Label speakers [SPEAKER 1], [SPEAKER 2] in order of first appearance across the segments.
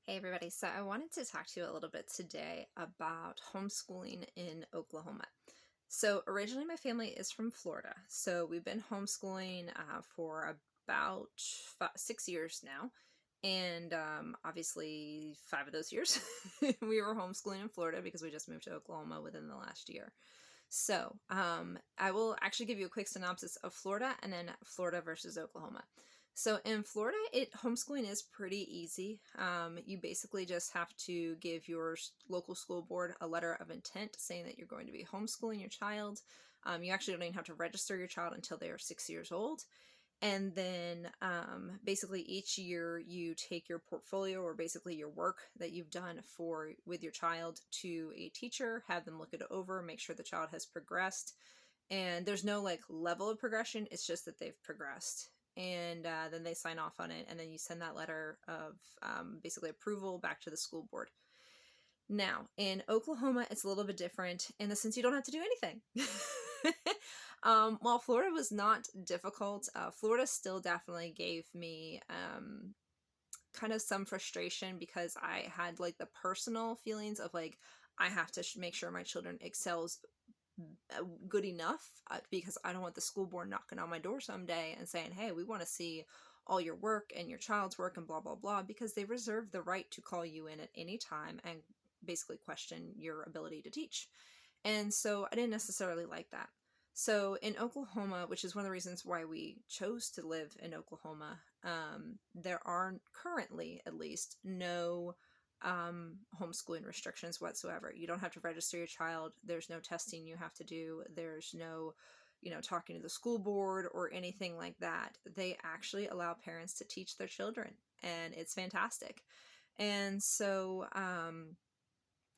[SPEAKER 1] Hey everybody, so I wanted to talk to you a little bit today about homeschooling in Oklahoma. So originally my family is from Florida, so we've been homeschooling for about 6 years now, and obviously 5 of those years we were homeschooling in Florida because we just moved to Oklahoma within the last year. So I will actually give you a quick synopsis of Florida and then Florida versus Oklahoma. So in Florida, homeschooling is pretty easy. You basically just have to give your local school board a letter of intent saying that you're going to be homeschooling your child. You actually don't even have to register your child until they are 6 years old. And then basically each year you take your portfolio, or basically your work that you've done with your child, to a teacher, have them look it over, make sure the child has progressed. And there's no like level of progression, it's just that they've progressed. And then they sign off on it, and then you send that letter of basically approval back to the school board. Now, in Oklahoma, it's a little bit different in the sense you don't have to do anything. While Florida was not difficult, Florida still definitely gave me kind of some frustration because I had like the personal feelings of like, I have to make sure my children excels good enough, because I don't want the school board knocking on my door someday and saying, hey, we want to see all your work and your child's work and blah, blah, blah, because they reserve the right to call you in at any time and basically question your ability to teach. And so I didn't necessarily like that. So in Oklahoma, which is one of the reasons why we chose to live in Oklahoma, there are currently, at least, no homeschooling restrictions whatsoever. You don't have to register your child. There's no testing you have to do. There's no, talking to the school board or anything like that. They actually allow parents to teach their children, and it's fantastic. And so,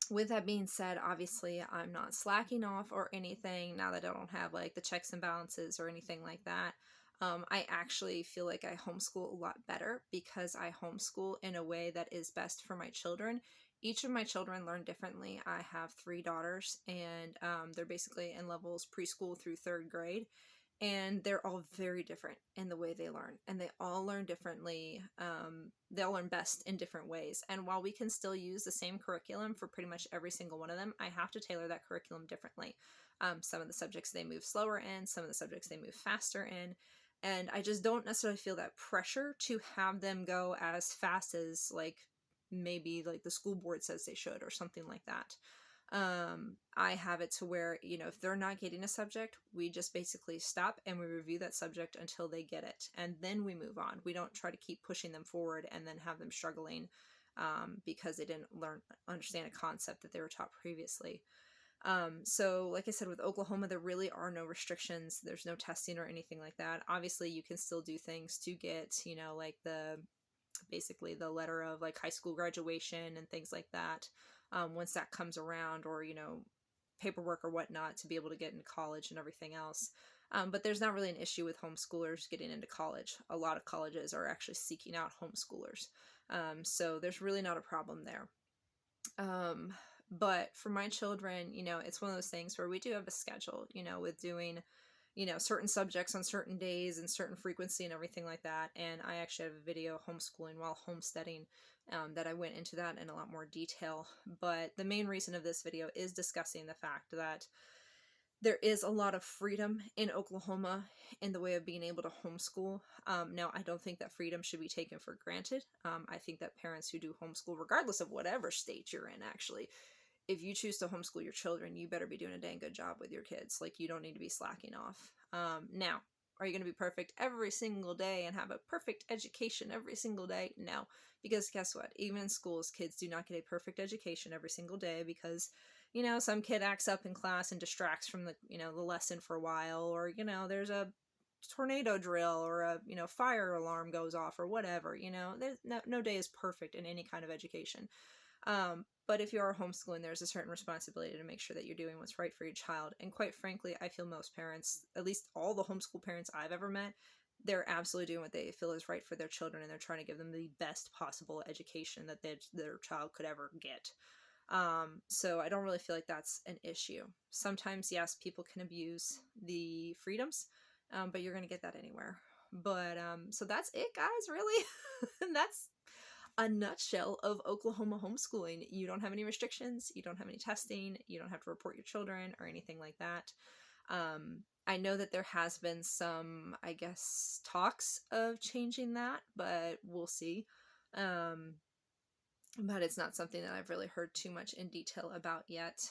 [SPEAKER 1] with that being said, obviously I'm not slacking off or anything now that I don't have like the checks and balances or anything like that. I actually feel like I homeschool a lot better because I homeschool in a way that is best for my children. Each of my children learn differently. I have three daughters, and they're basically in levels preschool through third grade, and they're all very different in the way they learn, and they all learn differently. They all learn best in different ways, and while we can still use the same curriculum for pretty much every single one of them, I have to tailor that curriculum differently. Some of the subjects they move slower in, some of the subjects they move faster in, and I just don't necessarily feel that pressure to have them go as fast as like maybe like the school board says they should or something like that. I have it to where, if they're not getting a subject, we just basically stop and we review that subject until they get it, and then we move on. We don't try to keep pushing them forward and then have them struggling because they didn't understand a concept that they were taught previously. So like I said, with Oklahoma, there really are no restrictions. There's no testing or anything like that. Obviously, you can still do things to get, like basically the letter of like high school graduation and things like that, once that comes around, or paperwork or whatnot to be able to get into college and everything else. But there's not really an issue with homeschoolers getting into college. A lot of colleges are actually seeking out homeschoolers, so there's really not a problem there. But for my children, it's one of those things where we do have a schedule, with doing certain subjects on certain days and certain frequency and everything like that. And I actually have a video, homeschooling while homesteading, that I went into that in a lot more detail. But the main reason of this video is discussing the fact that there is a lot of freedom in Oklahoma in the way of being able to homeschool. Now, I don't think that freedom should be taken for granted. I think that parents who do homeschool, regardless of whatever state you're in, actually, if you choose to homeschool your children, you better be doing a dang good job with your kids. Like, you don't need to be slacking off. Now, are you going to be perfect every single day and have a perfect education every single day? No, because guess what? Even in schools, kids do not get a perfect education every single day because, some kid acts up in class and distracts from the lesson for a while, or, there's a tornado drill, or a, fire alarm goes off or whatever. There's no day is perfect in any kind of education. But if you are homeschooling, there's a certain responsibility to make sure that you're doing what's right for your child. And quite frankly, I feel most parents, at least all the homeschool parents I've ever met, they're absolutely doing what they feel is right for their children, and they're trying to give them the best possible education that their child could ever get. So I don't really feel like that's an issue. Sometimes, yes, people can abuse the freedoms, but you're going to get that anywhere. But so that's it, guys, really. And that's a nutshell of Oklahoma homeschooling. You don't have any restrictions, you don't have any testing, you don't have to report your children or anything like that. I know that there has been some, I guess, talks of changing that, but we'll see. Um, but it's not something that I've really heard too much in detail about yet.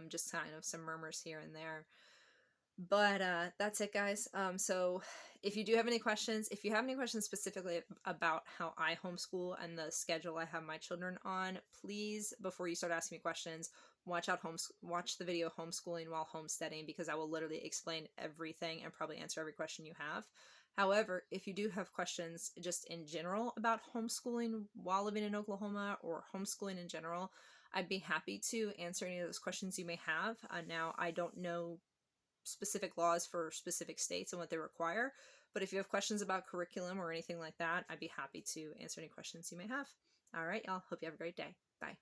[SPEAKER 1] Just kind of some murmurs here and there. But that's it, guys. So if you do have any questions, if you have any questions specifically about how I homeschool and the schedule I have my children on, please, before you start asking me questions, watch the video Homeschooling While Homesteading, because I will literally explain everything and probably answer every question you have. However, if you do have questions just in general about homeschooling while living in Oklahoma or homeschooling in general, I'd be happy to answer any of those questions you may have. Now, I don't know specific laws for specific states and what they require, but if you have questions about curriculum or anything like that, I'd be happy to answer any questions you may have. All right, y'all. Hope you have a great day. Bye.